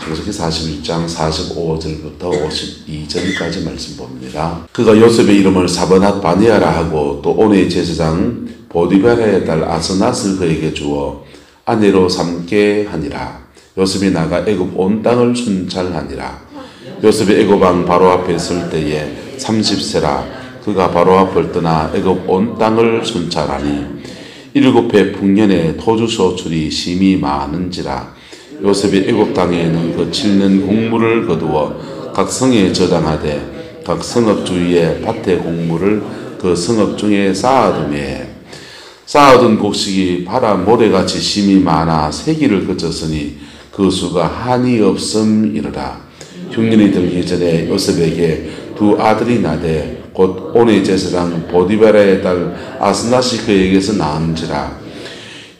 창세기 41장 45절부터 52절까지 말씀 봅니다. 그가 요셉의 이름을 사브낫 바네아라 하고 또 온의 제사장 보디발의 딸 아스낫을 그에게 주어 아내로 삼게 하니라. 요셉이 나가 애굽 온 땅을 순찰하니라. 요셉이 애굽 왕 바로 앞에 설 때에 30세라. 그가 바로 앞을 떠나 애굽 온 땅을 순찰하니 7해 풍년에 토주 소출이 심히 많은지라. 요셉이 애굽 땅에는 그 칠는 곡물을 거두어 각 성에 저장하되 각 성읍 주위에 밭의 곡물을 그 성읍 중에 쌓아두매 쌓아둔 곡식이 바라 모래같이 심히 많아 세기를 거쳤으니 그 수가 한이 없음이르라. 흉년이 들기 전에 요셉에게 두 아들이 나되 곧 온의 제사장 보디발의 딸 아스낫이 그에게서 낳은지라.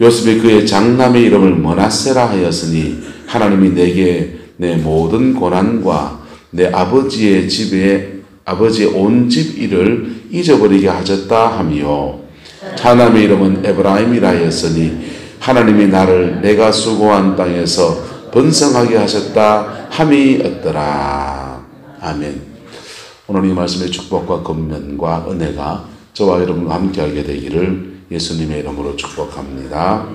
요셉이 그의 장남의 이름을 머나세라 하였으니 하나님이 내게 내 모든 고난과 내 아버지의 집에 아버지의 온 집 일을 잊어버리게 하셨다 하며 차남의 이름은 에브라임이라 하였으니 하나님이 나를 내가 수고한 땅에서 번성하게 하셨다 함이 없더라. 아멘. 오늘 이 말씀의 축복과 권면과 은혜가 저와 여러분과 함께하게 되기를 예수님의 이름으로 축복합니다.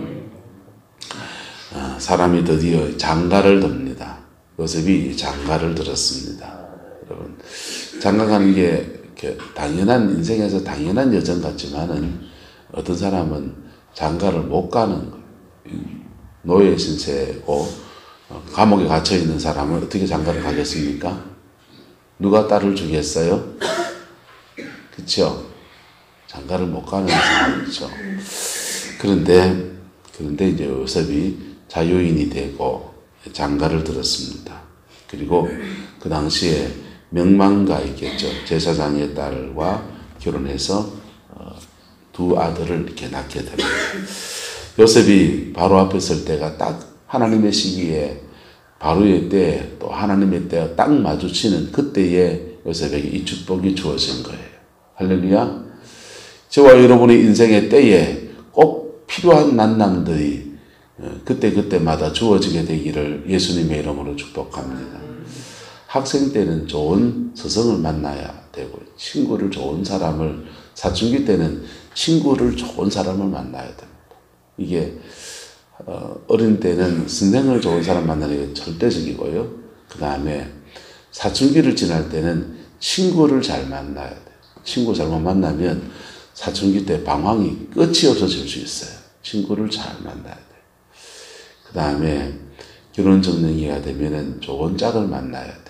사람이 드디어 장가를 듭니다. 요셉이 장가를 들었습니다. 여러분, 장가가는 게 당연한 인생에서 당연한 여정 같지만은 어떤 사람은 장가를 못 가는 거예요. 노예 신세고 감옥에 갇혀 있는 사람은 어떻게 장가를 가겠습니까? 누가 딸을 주겠어요? 그렇죠? 장가를 못 가는 상황이죠. 그런데 이제 요셉이 자유인이 되고 장가를 들었습니다. 그리고 그 당시에 명망가 있겠죠. 제사장의 딸과 결혼해서 두 아들을 이렇게 낳게 됩니다. 요셉이 바로 앞에 설 때가 딱 하나님의 시기에 바로의 때 또 하나님의 때가 딱 마주치는 그때에 요셉에게 이 축복이 주어진 거예요. 할렐루야. 저와 여러분의 인생의 때에 꼭 필요한 만남들이 그때마다 주어지게 되기를 예수님의 이름으로 축복합니다. 학생 때는 좋은 스승을 만나야 되고 친구를 좋은 사람을 사춘기 때는 친구를 좋은 사람을 만나야 됩니다. 이게 어린 때는 선생을 좋은 사람 만나는 게 절대적이고요. 그 다음에 사춘기를 지날 때는 친구를 잘 만나야 돼요. 친구 잘못 만나면 사춘기 때 방황이 끝이 없어질 수 있어요. 친구를 잘 만나야 돼요. 그 다음에 결혼 정년기가 되면은 좋은 짝을 만나야 돼요.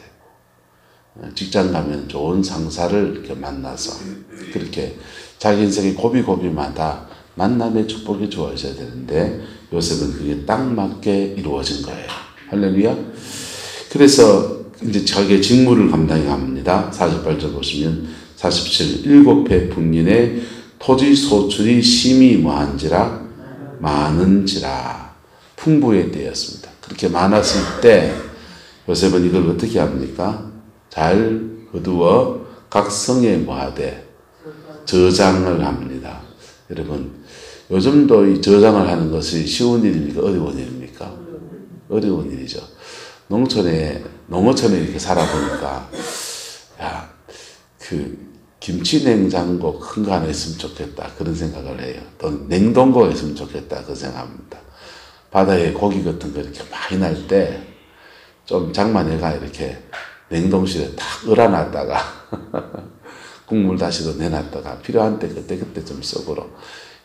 직장 가면 좋은 상사를 이렇게 만나서 그렇게 자기 인생의 고비고비마다 만남의 축복이 주어져야 되는데 요셉은 그게 딱 맞게 이루어진 거예요. 할렐루야. 그래서 이제 자기의 직무를 감당해 갑니다. 48절 보시면 47 7해 풍년에 토지 소출이 심히 많은지라 풍부의 때였습니다. 그렇게 많았을 때 요셉은 이걸 어떻게 합니까? 잘 거두어 각 성에 뭐하되 저장을 합니다. 여러분 요즘도 이 저장을 하는 것이 쉬운 일입니까? 어려운 일입니까? 어려운 일이죠. 농어촌에 이렇게 살아보니까 김치 냉장고 큰 거 하나 있으면 좋겠다 그런 생각을 해요. 또 냉동고가 있으면 좋겠다 그 생각합니다. 바다에 고기 같은 거 이렇게 많이 날 때 좀 장만해가 이렇게 냉동실에 탁 얼어놨다가 국물 다시도 내놨다가 필요한 때 그때 좀 썩으로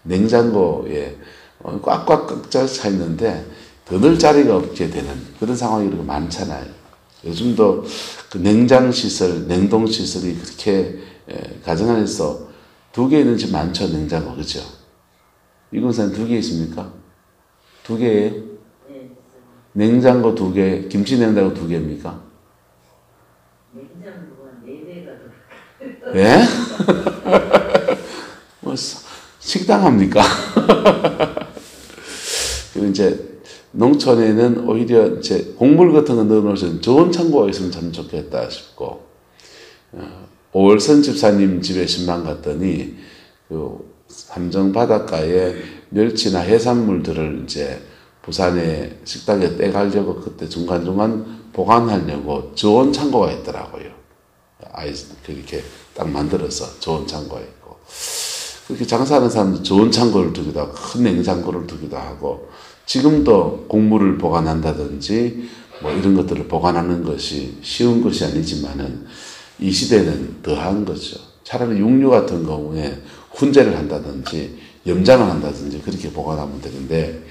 냉장고에 꽉꽉 차 있는데 더 넣을 자리가 없게 되는 그런 상황이 이렇게 많잖아요. 요즘도 그 냉장시설, 냉동시설이 그렇게 가정 안에서 2개 있는 집 많죠, 냉장고. 그죠? 이곳에는 2개 있습니까? 2개예요? 냉장고 2개, 김치 냉장고 2개입니까? 냉장고가 4배가 더. 예? 뭐, 식당 합니까? 그리고 이제 농촌에는 오히려 이제 곡물 같은 거 넣어놓을 수 있는 좋은 창고가 있으면 참 좋겠다 싶고, 5월선 집사님 집에 신방 갔더니, 그 삼정 바닷가에 멸치나 해산물들을 이제 부산에 식당에 떼가려고 그때 중간중간 보관하려고 저온 창고가 있더라고요. 그렇게 딱 만들어서 저온 창고가 있고. 그렇게 장사하는 사람들 저온 창고를 두기도 하고, 큰 냉장고를 두기도 하고, 지금도 곡물을 보관한다든지, 뭐 이런 것들을 보관하는 것이 쉬운 것이 아니지만은, 이 시대는 더한 거죠. 차라리 육류 같은 경우에 훈제를 한다든지, 염장을 한다든지, 그렇게 보관하면 되는데,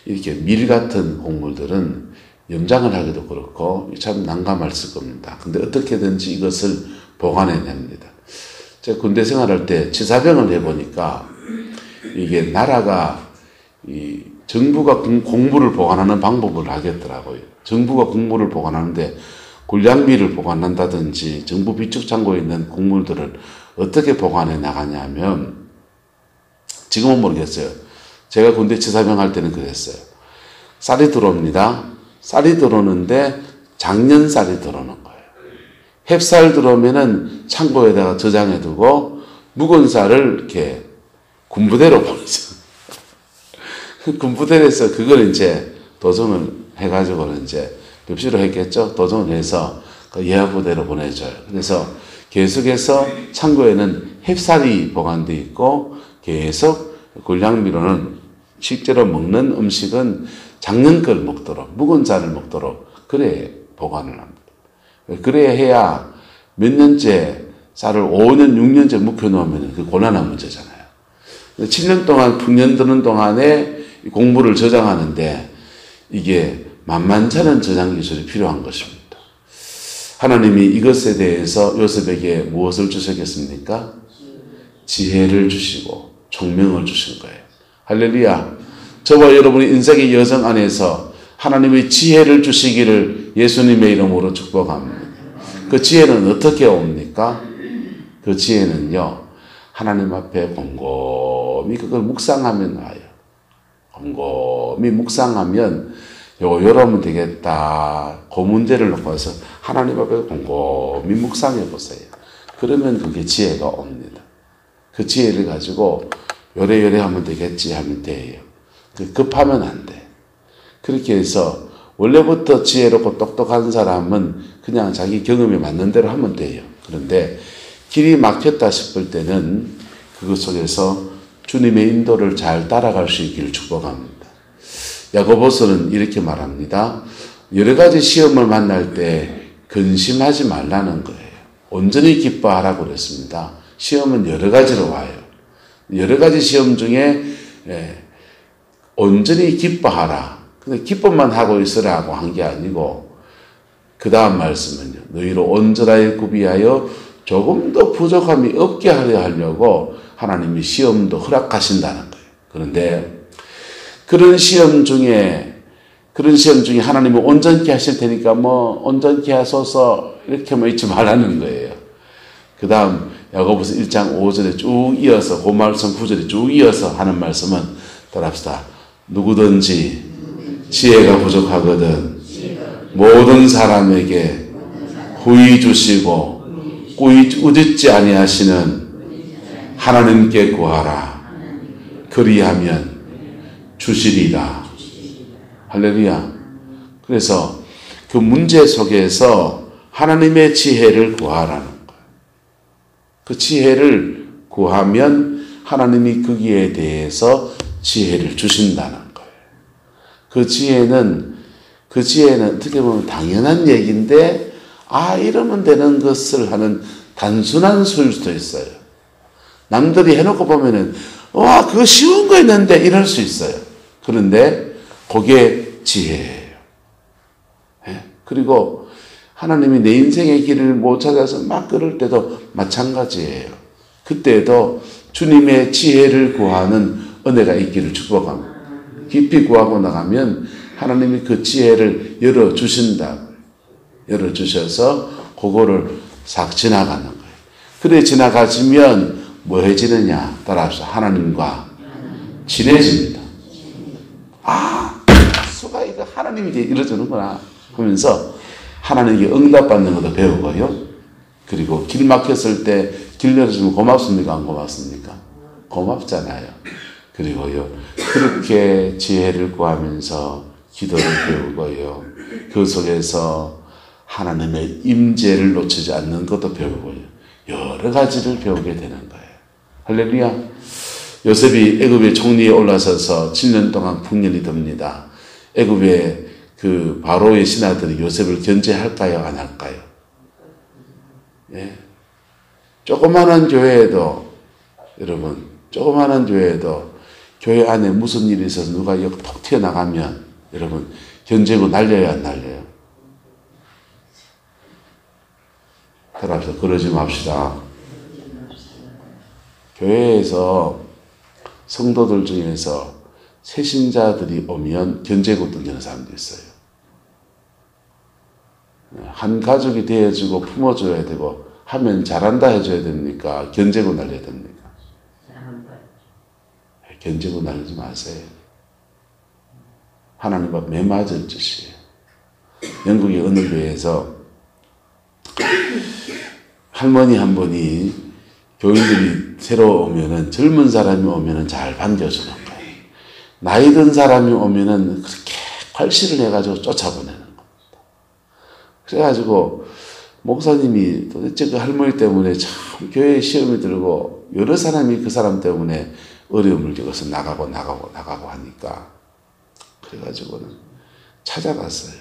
이렇게 밀 같은 곡물들은 염장을 하기도 그렇고 참 난감할 겁니다. 근데 어떻게든지 이것을 보관해냅니다. 제가 군대 생활할 때 치사병을 해보니까 이게 나라가 이 정부가 곡물을 보관하는 방법을 하겠더라고요. 정부가 곡물을 보관하는데 군량미를 보관한다든지 정부 비축창고에 있는 곡물들을 어떻게 보관해 나가냐면 지금은 모르겠어요. 제가 군대 치사병 할 때는 그랬어요. 쌀이 들어옵니다. 쌀이 들어오는데 작년쌀이 들어오는 거예요. 햅쌀 들어오면은 창고에다가 저장해두고 묵은 쌀을 이렇게 군부대로 보내죠. 군부대에서 그걸 이제 도정을 해가지고는 이제 벽시로 했겠죠. 도정을 해서 그 예하부대로 보내줘요. 그래서 계속해서 창고에는 햅쌀이 보관되어 있고 계속 군량미로는 실제로 먹는 음식은 작년 걸 먹도록, 묵은 쌀을 먹도록, 그래 보관을 합니다. 그래야 해야 몇 년째 쌀을 5년, 6년째 묵혀놓으면 그 곤란한 문제잖아요. 7년 동안 풍년 드는 동안에 곡물을 저장하는데 이게 만만찮은 저장 기술이 필요한 것입니다. 하나님이 이것에 대해서 요셉에게 무엇을 주셨겠습니까? 지혜를 주시고 총명을 주신 거예요. 할렐루야. 저와 여러분의 인생의 여정 안에서 하나님의 지혜를 주시기를 예수님의 이름으로 축복합니다. 그 지혜는 어떻게 옵니까? 그 지혜는요, 하나님 앞에 곰곰이 그걸 묵상하면 와요. 곰곰이 묵상하면 요거 열어면 되겠다. 그 문제를 놓고 와서 하나님 앞에 곰곰이 묵상해 보세요. 그러면 그게 지혜가 옵니다. 그 지혜를 가지고 요래요래 하면 되겠지 하면 돼요. 급하면 안 돼. 그렇게 해서 원래부터 지혜롭고 똑똑한 사람은 그냥 자기 경험에 맞는 대로 하면 돼요. 그런데 길이 막혔다 싶을 때는 그것 속에서 주님의 인도를 잘 따라갈 수 있기를 축복합니다. 야고보서는 이렇게 말합니다. 여러 가지 시험을 만날 때 근심하지 말라는 거예요. 온전히 기뻐하라고 그랬습니다. 시험은 여러 가지로 와요. 여러 가지 시험 중에 온전히 기뻐하라. 근데 기쁨만 하고 있으라고 한 게 아니고 그 다음 말씀은요. 너희로 온전하게 구비하여 조금 더 부족함이 없게 하려고 하나님이 시험도 허락하신다는 거예요. 그런데 그런 시험 중에 하나님은 온전케 하실 테니까 뭐 온전케 하소서 이렇게만 있지 말라는 거예요. 그 다음 야고보서 1장 5절에 쭉 이어서 그 말씀 9절에 쭉 이어서 하는 말씀은 따라합시다. 누구든지 지혜가 부족하거든 모든 사람에게 후히 주시고 꾸짖지 아니하시는 하나님께 구하라. 그리하면 주시리라. 할렐루야. 그래서 그 문제 속에서 하나님의 지혜를 구하라는 거예요. 그 지혜를 구하면 하나님이 거기에 대해서 지혜를 주신다는 거예요. 그 지혜는 어떻게 보면 당연한 얘기인데, 이러면 되는 것을 하는 단순한 수일 수도 있어요. 남들이 해놓고 보면은, 그거 쉬운 거 있는데 이럴 수 있어요. 그런데 그게 지혜예요. 그리고 하나님이 내 인생의 길을 못 찾아서 막 그럴 때도 마찬가지예요. 그때도 주님의 지혜를 구하는 은혜가 있기를 축복합니다. 깊이 구하고 나가면 하나님이 그 지혜를 열어주신다. 열어주셔서 그거를 싹 지나가는 거예요. 그래 지나가시면 뭐 해지느냐? 따라서 하나님과 친해집니다. 수가 이거 하나님이 이제 이러주는구나 하면서 하나님께 응답받는 것도 배우고요. 그리고 길 막혔을 때 길 열어주면 고맙습니까? 안 고맙습니까? 고맙잖아요. 그리고요, 그렇게 지혜를 구하면서 기도를 배우고요, 그 속에서 하나님의 임재를 놓치지 않는 것도 배우고요, 여러 가지를 배우게 되는 거예요. 할렐루야. 요셉이 애굽의 총리에 올라서서 7년 동안 풍년이 듭니다. 애굽의 그 바로의 신하들이 요셉을 견제할까요, 안 할까요? 예. 조그마한 교회에도, 여러분, 조그마한 교회에도 교회 안에 무슨 일이 있어서 누가 여기 톡 튀어나가면 여러분 견제고 날려요, 안 날려요? 따라서 그러지 맙시다. 교회에서 성도들 중에서 새신자들이 오면 견제고 던지는 사람도 있어요. 한 가족이 되어주고 품어줘야 되고 하면 잘한다 해줘야 됩니까? 견제고 날려야 됩니까? 견제고 날리지 마세요. 하나님과 매맞을 짓이에요. 영국의 어느 교회에서 할머니 한 분이 교인들이 새로 오면은, 젊은 사람이 오면은 잘 반겨주는 거예요. 나이 든 사람이 오면은 그렇게 괄시를 해가지고 쫓아보내는 겁니다. 그래가지고 목사님이 도대체 그 할머니 때문에 참 교회에 시험이 들고 여러 사람이 그 사람 때문에 어려움을 겪어서 나가고 하니까, 그래가지고는 찾아갔어요.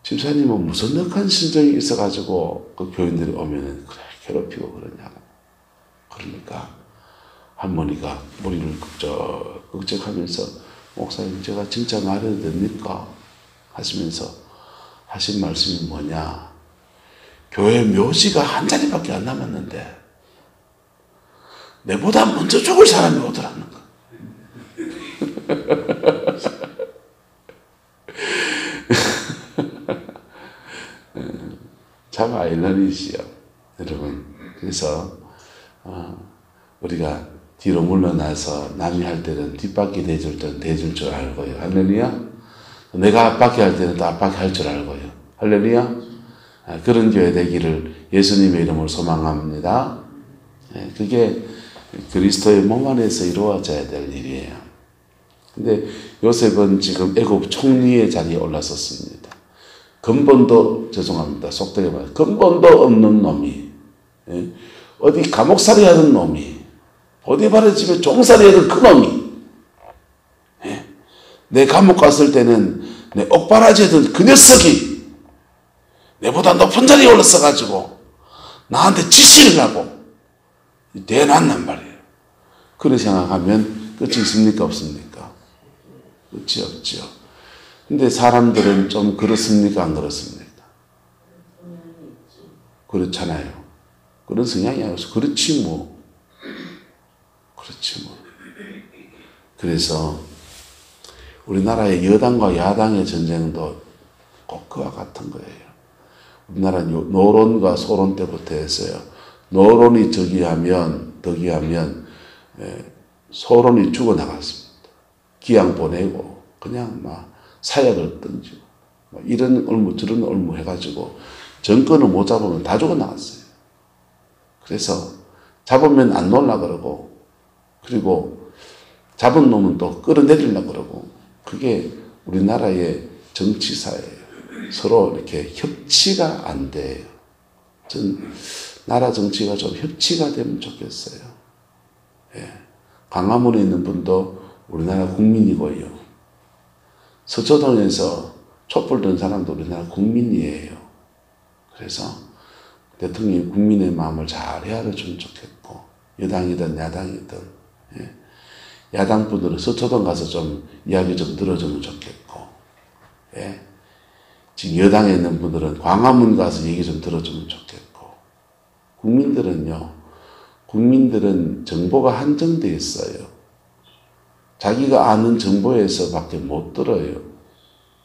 집사님은 무슨 넉한 심정이 있어가지고 그 교인들이 오면은 그래 괴롭히고 그러냐고. 그러니까 할머니가 머리를 긁적하면서 목사님 제가 진짜 말해도 됩니까? 하시면서 하신 말씀이 뭐냐. 교회 묘지가 한 자리밖에 안 남았는데 내보다 먼저 죽을 사람이 오더라는 거. 참 아이러니시요, 여러분. 그래서 우리가 뒤로 물러나서 남이 할 때는 뒷바퀴 대줄 때는 대줄 줄 알고요. 할렐루야. 내가 앞바퀴 할 때는 또 앞바퀴 할 줄 알고요. 할렐루야. 그런 교회 되기를 예수님의 이름으로 소망합니다. 그게 그리스도의 몸 안에서 이루어져야 될 일이에요. 근데 요셉은 지금 애굽 총리의 자리에 올라섰습니다. 근본도, 죄송합니다, 속되게 말해서 근본도 없는 놈이, 어디 감옥살이 하던 놈이, 보디바르 집에 종살이 하던 그 놈이, 내 감옥 갔을 때는 내 옥바라지 하던 그 녀석이 내보다 높은 자리에 올라서가지고 나한테 지시를 하고 대놨단 말이에요. 그렇게 생각하면 끝이 있습니까, 없습니까? 끝이 없죠. 근데 사람들은 좀 그렇습니까, 안 그렇습니까? 그렇잖아요. 그런 성향이 아니라서 그렇지 뭐. 그렇지 뭐. 그래서 우리나라의 여당과 야당의 전쟁도 꼭 그와 같은 거예요. 우리나라는 노론과 소론 때부터 했어요. 노론이 덕이하면 소론이 죽어나갔습니다. 기양 보내고 그냥 막 사약을 던지고 이런 얼무 저런 얼무 해가지고 정권을 못 잡으면 다 죽어나갔어요. 그래서 잡으면 안 놀라 그러고, 그리고 잡은 놈은 또 끌어내리려고 그러고, 그게 우리나라의 정치사예요. 서로 이렇게 협치가 안 돼요. 전 나라 정치가 좀 협치가 되면 좋겠어요. 예. 광화문에 있는 분도 우리나라 국민이고요. 서초동에서 촛불 든 사람도 우리나라 국민이에요. 그래서 대통령이 국민의 마음을 잘 헤아려주면 좋겠고, 여당이든 야당이든, 예. 야당 분들은 서초동 가서 좀 이야기 좀 들어주면 좋겠고, 예. 지금 여당에 있는 분들은 광화문 가서 얘기 좀 들어주면 좋겠고, 국민들은 정보가 한정되어 있어요. 자기가 아는 정보에서밖에 못 들어요.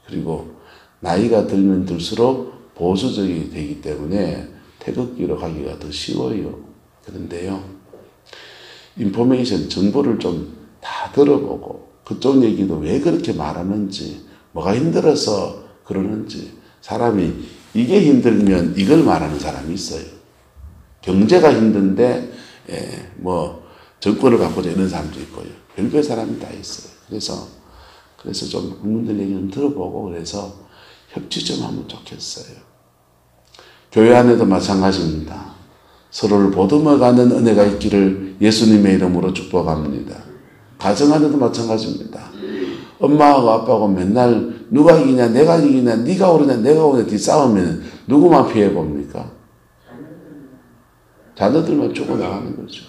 그리고 나이가 들면 들수록 보수적이 되기 때문에 태극기로 가기가 더 쉬워요. 그런데요, 인포메이션, 정보를 좀 다 들어보고 그쪽 얘기도 왜 그렇게 말하는지, 뭐가 힘들어서 그러는지, 사람이 이게 힘들면 이걸 말하는 사람이 있어요. 경제가 힘든데 뭐 정권을 갖고자 이런 사람도 있고요. 별별 사람이 다 있어요. 그래서 좀 국민들 얘기 좀 들어보고 그래서 협치 좀 하면 좋겠어요. 교회 안에도 마찬가지입니다. 서로를 보듬어가는 은혜가 있기를 예수님의 이름으로 축복합니다. 가정 안에도 마찬가지입니다. 엄마하고 아빠하고 맨날 누가 이기냐 내가 이기냐 네가 오르냐 내가 오르냐 뒤싸우면 누구만 피해 봅니까? 자녀들만 죽어나가는 거죠.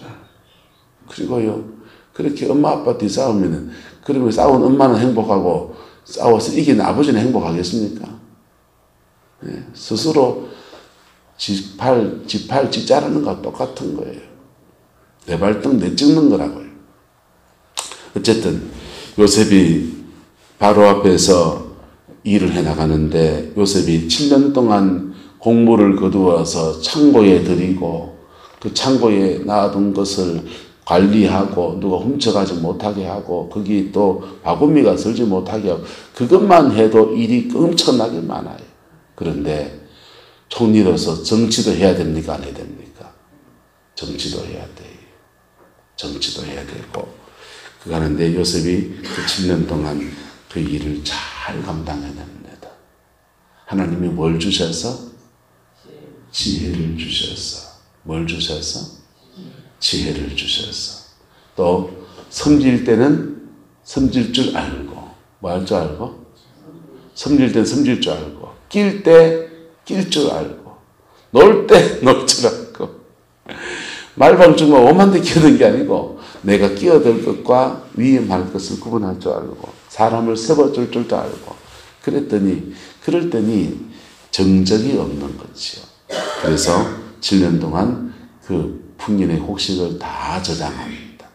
그리고요 그렇게 엄마 아빠 뒤싸우면 그러면 싸운 엄마는 행복하고 싸워서 이긴 아버지는 행복하겠습니까? 네, 스스로 지팔 자르는 거와 똑같은 거예요. 내 발등 내 찍는 거라고요. 어쨌든 요셉이 바로 앞에서 일을 해나가는데 요셉이 7년 동안 곡물을 거두어서 창고에 들이고 그 창고에 놔둔 것을 관리하고 누가 훔쳐가지 못하게 하고 거기 또 바구미가 설지 못하게 하고 그것만 해도 일이 엄청나게 많아요. 그런데 총리로서 정치도 해야 됩니까? 안 해야 됩니까? 정치도 해야 돼요. 정치도 해야 되고 그거 하는데 요셉이 그 7년 동안 그 일을 잘 감당해냅니다. 하나님이 뭘 주셔서? 지혜를 주셔서. 뭘 주셔서? 지혜를 주셔서. 또 섬길 때는 섬길 줄 알고 뭐 할 줄 알고? 섬길 때는 섬길 줄 알고 낄 때 낄 줄 알고 놀 때 놀 줄 알고 말방중만 오만데 끼어든 게 아니고 내가 끼어들 것과 위임할 것을 구분할 줄 알고 사람을 세워줄 줄도 알고 그럴 때니 정적이 없는 거지요. 그래서 7년 동안 그 풍년의 곡식을 다 저장합니다.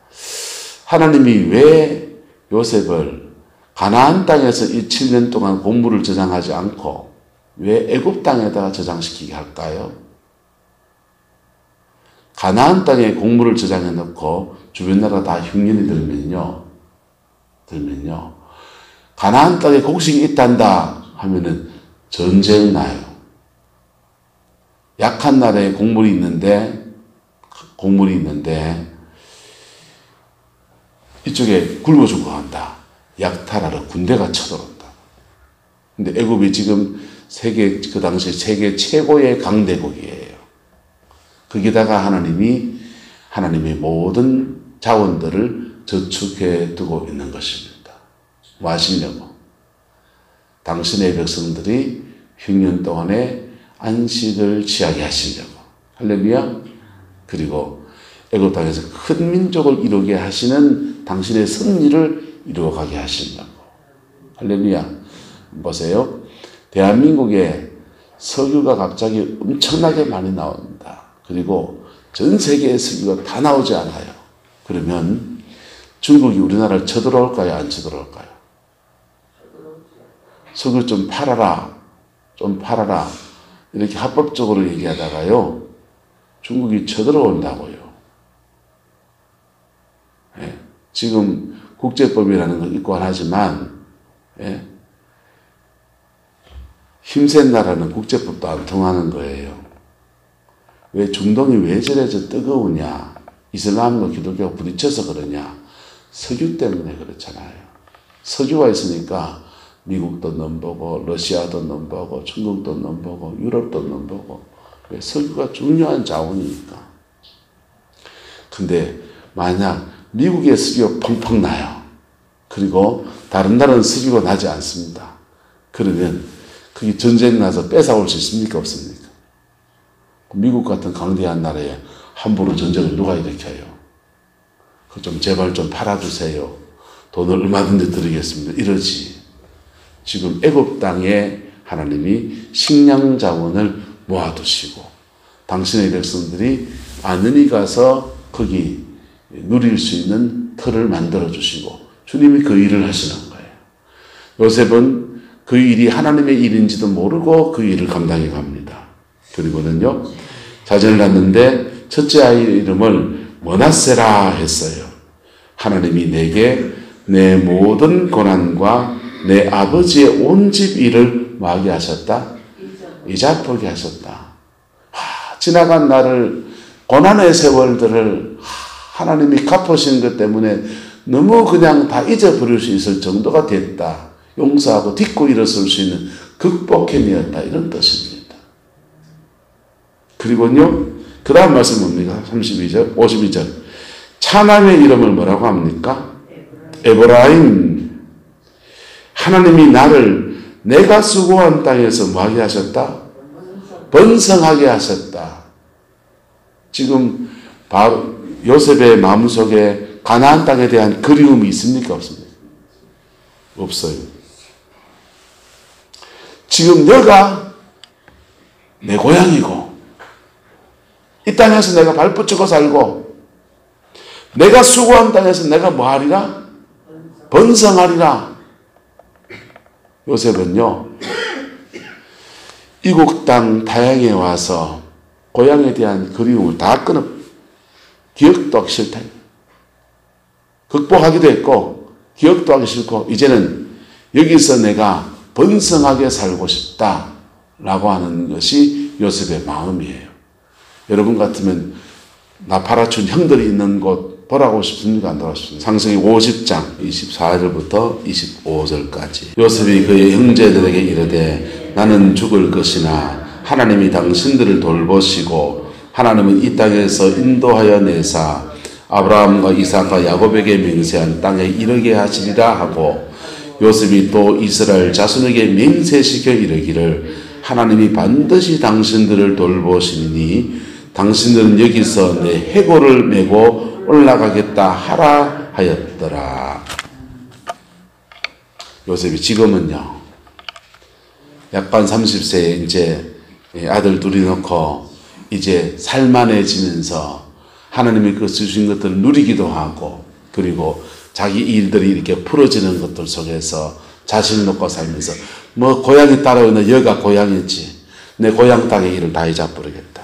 하나님이 왜 요셉을 가나안 땅에서 이 7년 동안 곡물을 저장하지 않고 왜 애굽 땅에다가 저장시키게 할까요? 가나안 땅에 곡물을 저장해 놓고 주변 나라 다 흉년이 들면요. 가나안 땅에 곡식이 있단다 하면은 전쟁이 나요. 약한 나라에 곡물이 있는데 이쪽에 굶어 죽고 한다. 약탈하러 군대가 쳐들어온다. 근데 애굽이 지금 그 당시 세계 최고의 강대국이에요. 거기다가 하나님의 모든 자원들을 저축해 두고 있는 것입니다. 뭐 하시려고? 당신의 백성들이 흉년 동안에 안식을 취하게 하시려고. 할렐루야. 그리고 애굽 땅에서 큰 민족을 이루게 하시는 당신의 섭리를 이루어가게 하시려고. 할렐루야. 보세요. 대한민국에 석유가 갑자기 엄청나게 많이 나온다. 그리고 전 세계의 석유가 다 나오지 않아요. 그러면 중국이 우리나라를 쳐들어올까요? 안 쳐들어올까요? 석유 좀 팔아라. 이렇게 합법적으로 얘기하다가요. 중국이 쳐들어온다고요. 예. 지금 국제법이라는 걸 있고 하지만 예. 힘센 나라는 국제법도 안 통하는 거예요. 왜 중동이 왜 저래서 뜨거우냐? 이슬람과 기독교가 부딪혀서 그러냐? 석유 때문에 그렇잖아요. 석유가 있으니까 미국도 넘보고 러시아도 넘보고 중국도 넘보고 유럽도 넘보고 왜 석유가 중요한 자원이니까. 근데 만약 미국의 석유가 펑펑 나요. 그리고 다른 나라는 석유가 나지 않습니다. 그러면 그게 전쟁 나서 뺏어올 수 있습니까? 없습니까? 미국 같은 강대한 나라에 함부로 전쟁을 누가 일으켜요? 그 좀 제발 좀 팔아주세요. 돈을 얼마든지 드리겠습니다. 이러지. 지금 애굽 땅에 하나님이 식량 자원을 모아두시고 당신의 백성들이 안은히 가서 거기 누릴 수 있는 터를 만들어주시고 주님이 그 일을 하시는 거예요. 요셉은 그 일이 하나님의 일인지도 모르고 그 일을 감당해 갑니다. 그리고는요, 자제를 낳는데 첫째 아이의 이름을 머낫세라 했어요. 하나님이 내게 내 모든 고난과 내 아버지의 온 집 일을 뭐하게 하셨다? 이자포게 하셨다. 지나간 날을 고난의 세월들을 하나님이 갚으신 것 때문에 너무 그냥 다 잊어버릴 수 있을 정도가 됐다. 용서하고 딛고 일어설 수 있는 극복해내었다. 이런 뜻입니다. 그리고요, 그 다음 말씀 뭡니까? 32절, 52절. 차남의 이름을 뭐라고 합니까? 에브라임. 하나님이 나를 내가 수고한 땅에서 뭐하게 하셨다? 번성하게 하셨다. 지금 바로 요셉의 마음속에 가나안 땅에 대한 그리움이 있습니까? 없습니까? 없어요. 지금 너가 내 고향이고 이 땅에서 내가 발붙이고 살고 내가 수고한 땅에서 내가 뭐하리라? 번성하리라. 요셉은요, 이국 땅 타향에 와서 고향에 대한 그리움을 다 끊어 기억도 하기 싫다. 극복하기도 했고 기억도 하기 싫고 이제는 여기서 내가 번성하게 살고 싶다라고 하는 것이 요셉의 마음이에요. 여러분 같으면 나 팔아준 형들이 있는 곳 보라고 싶습니까? 안 보라고 싶습니까? 창세기 50장 24절부터 25절까지 요셉이 그의 형제들에게 이르되 나는 죽을 것이나 하나님이 당신들을 돌보시고 하나님은 이 땅에서 인도하여 내사 아브라함과 이삭과 야곱에게 맹세한 땅에 이르게 하시리라 하고 요셉이 또 이스라엘 자손에게 맹세시켜 이르기를 하나님이 반드시 당신들을 돌보시니 당신들은 여기서 내 해골을 메고 올라가겠다 하라 하였더라. 요셉이 지금은요, 약간 30세에 이제 아들 둘이 놓고 이제 살만해지면서 하나님이 그 주신 것들을 누리기도 하고 그리고 자기 일들이 이렇게 풀어지는 것들 속에서 자신을 놓고 살면서 뭐 고향이 따라오는 여가 고향이지 내 고향 땅의 일을 다 잊어버리겠다.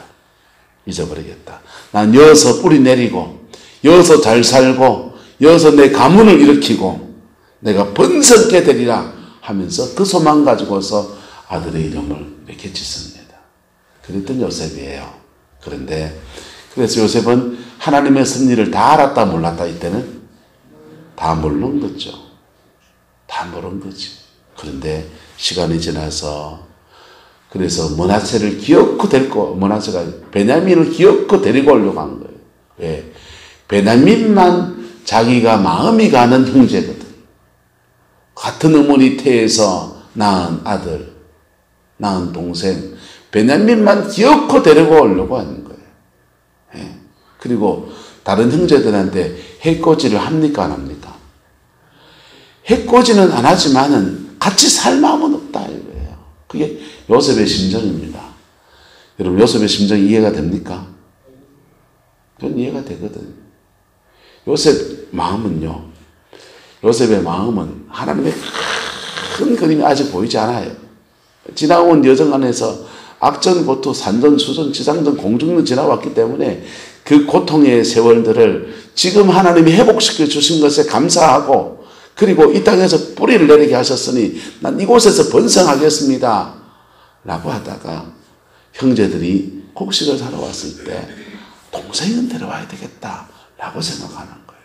난 여기서 뿌리 내리고 여기서 잘 살고 여기서 내 가문을 일으키고 내가 번성케 되리라 하면서 그 소망 가지고서 아들의 이름을 이렇게 짓습니다. 그랬던 요셉이에요. 그런데 그래서 요셉은 하나님의 섭리를 다 알았다 몰랐다 이때는 다 모르는 거죠. 다 모르는 거지. 그런데 시간이 지나서 그래서 므낫세를 기어코 데리고 므낫세가 베냐민을 기어코 데리고 오려고 한 거예요. 왜? 베냐민만 자기가 마음이 가는 형제거든. 같은 어머니 태에서 낳은 아들, 낳은 동생 베냐민만 기어코 데리고 오려고 하는 거예요. 예. 그리고 다른 형제들한테 해코지를 합니까 안 합니까? 해코지는 안 하지만은 같이 살 마음은 없다 이거예요. 그게 요셉의 심정입니다. 여러분 요셉의 심정이 이해가 됩니까? 그건 이해가 되거든. 요셉 마음은요. 요셉의 마음은 하나님의 큰 그림이 아직 보이지 않아요. 지나온 여정 안에서 악전, 고통, 산전, 수전, 지상전, 공중전 지나왔기 때문에 그 고통의 세월들을 지금 하나님이 회복시켜 주신 것에 감사하고 그리고 이 땅에서 뿌리를 내리게 하셨으니 난 이곳에서 번성하겠습니다. 라고 하다가 형제들이 곡식을 사러 왔을 때 동생은 데려와야 되겠다. 라고 생각하는 거예요.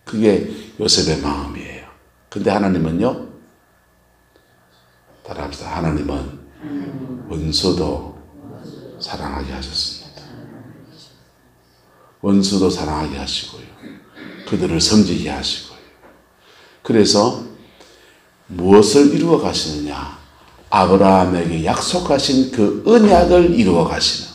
그게 요셉의 마음이에요. 근데 하나님은요. 따라합시다. 하나님은 원수도 사랑하게 하셨습니다. 원수도 사랑하게 하시고요. 그들을 섬기게 하시고요. 그래서 무엇을 이루어 가시느냐? 아브라함에게 약속하신 그 언약을 이루어 가시는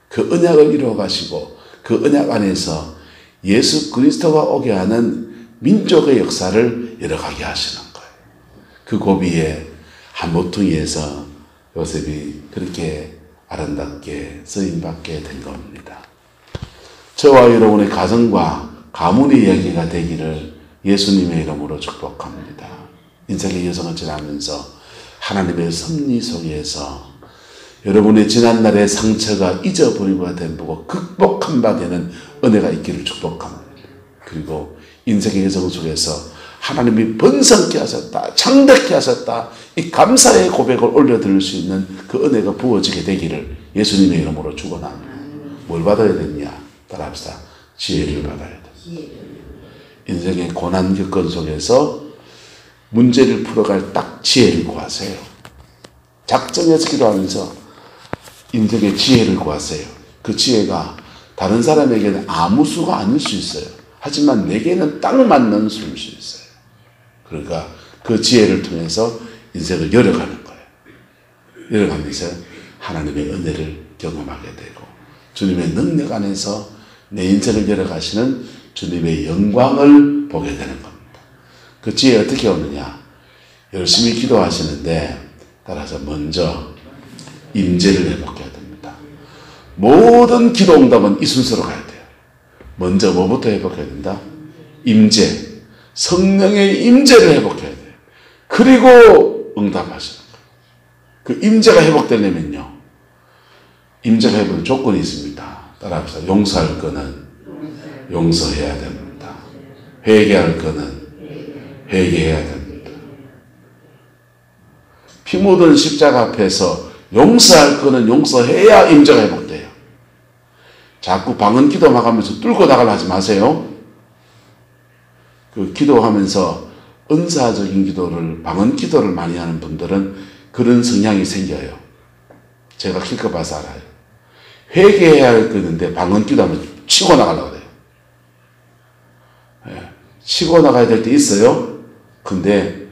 그 언약을 이루어 가시고 그 언약 안에서 예수 그리스도가 오게 하는 민족의 역사를 열어가게 하시는 거예요. 그 고비에 한 모퉁이에서 요셉이 그렇게 아름답게 쓰임받게 된 겁니다. 저와 여러분의 가정과 가문의 이야기가 되기를 예수님의 이름으로 축복합니다. 인생의 여정을 지나면서 하나님의 섭리 속에서 여러분의 지난날의 상처가 잊어버리고 되고 극복한 바 되는 은혜가 있기를 축복합니다. 그리고 인생의 여정 속에서 하나님이 번성케 하셨다, 창대케 하셨다, 이 감사의 고백을 올려드릴 수 있는 그 은혜가 부어지게 되기를 예수님의 이름으로 축원합니다. 뭘 받아야 되냐? 따라합시다. 지혜를 받아야 돼. 인생의 고난 겪은 속에서 문제를 풀어갈 딱 지혜를 구하세요. 작정해서 기도하면서 인생의 지혜를 구하세요. 그 지혜가 다른 사람에게는 아무 수가 아닐 수 있어요. 하지만 내게는 딱 맞는 수일 수 있어요. 그러니까 그 지혜를 통해서 인생을 열어가는 거예요. 열어가면서 하나님의 은혜를 경험하게 되고 주님의 능력 안에서 내 인생을 열어가시는 주님의 영광을 보게 되는 겁니다. 그 지혜 어떻게 오느냐? 열심히 기도하시는데 따라서 먼저 임재를 회복해야 됩니다. 모든 기도 응답은 이 순서로 가야 돼요. 먼저 뭐부터 회복해야 된다? 임재. 성령의 임재를 회복해야 돼요. 그리고 응답하시는 거예요. 그 임재가 회복되려면요. 임재가 회복되는 조건이 있습니다. 따라합시다. 용서할 거는 용서해야 됩니다. 회개할 거는 회개해야 됩니다. 피 묻은 십자가 앞에서 용서할 거는 용서해야 임재가 회복돼요. 자꾸 방언 기도만 하면서 뚫고 나가려 하지 마세요. 그 기도하면서 은사적인 기도를, 방언 기도를 많이 하는 분들은 그런 성향이 생겨요. 제가 실컷 봐서 알아요. 회개해야 할 거는데 방언 기도하면 치고 나가려고 해요. 네. 치고 나가야 될 때 있어요. 근데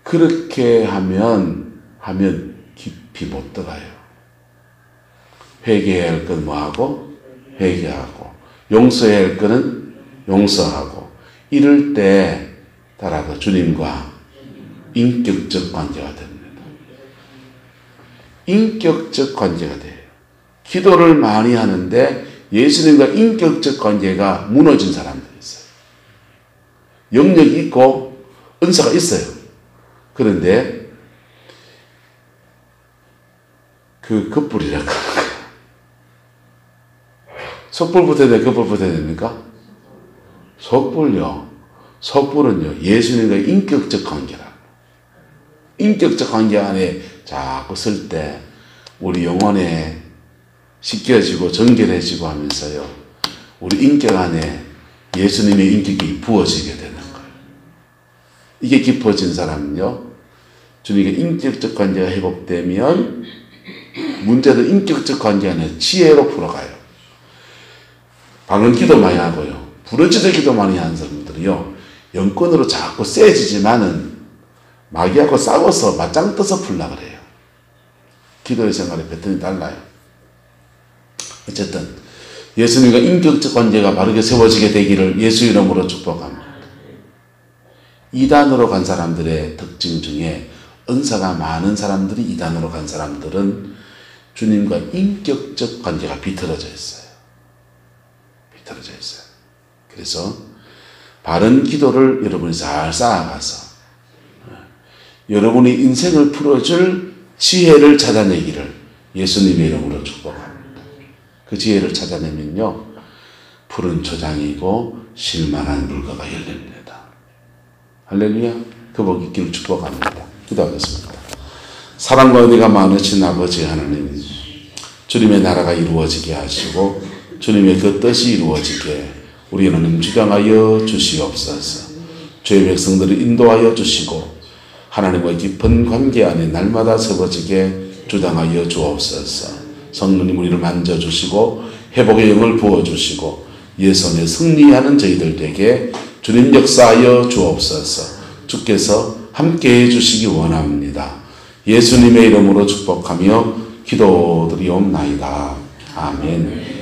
그렇게 하면 깊이 못 들어가요. 회개해야 할 건 뭐하고? 회개하고. 용서해야 할 거는 용서하고. 이럴 때 따라서 주님과 인격적 관계가 됩니다. 인격적 관계가 돼요. 기도를 많이 하는데 예수님과 인격적 관계가 무너진 사람들이 있어요. 영역이 있고 은사가 있어요. 그런데 그 겉불이라고 하는 거예요. 속불 붙어야 돼, 겉불 붙어야 됩니까? 속불요. 속불은요, 예수님과 인격적 관계라. 인격적 관계 안에 자꾸 쓸 때 우리 영혼에 씻겨지고 정결해지고 하면서요, 우리 인격 안에 예수님의 인격이 부어지게 되는 거예요. 이게 깊어진 사람은요, 주님과 인격적 관계가 회복되면 문제도 인격적 관계 안에 지혜로 풀어가요. 방언 기도 많이 하고요, 부르짖어 기도 많이 하는 사람들이요, 영권으로 자꾸 세지지만은 마귀하고 싸워서 맞짱 떠서 풀려고 그래요. 기도의 생활의 패턴이 달라요. 어쨌든 예수님과 인격적 관계가 바르게 세워지게 되기를 예수 이름으로 축복합니다. 이단으로 간 사람들의 특징 중에 은사가 많은 사람들이 이단으로 간 사람들은 주님과 인격적 관계가 비틀어져 있어요. 비틀어져 있어요. 그래서 바른 기도를 여러분이 잘 쌓아가서 여러분의 인생을 풀어줄 지혜를 찾아내기를 예수님의 이름으로 축복합니다. 그 지혜를 찾아내면요, 푸른 초장이고 실만한 물가가 열립니다. 할렐루야. 그 복 있기를 축복합니다. 기도하겠습니다. 사랑과 은혜가 많으신 아버지 하나님, 주님의 나라가 이루어지게 하시고 주님의 그 뜻이 이루어지게 우리는 주장하여 주시옵소서. 주의 백성들을 인도하여 주시고 하나님과 깊은 관계 안에 날마다 세워지게 주장하여 주옵소서. 성령님 우리를 만져주시고 회복의 영을 부어주시고 예선에 승리하는 저희들 되게 주님 역사하여 주옵소서. 주께서 함께해 주시기 원합니다. 예수님의 이름으로 축복하며 기도드리옵나이다. 아멘.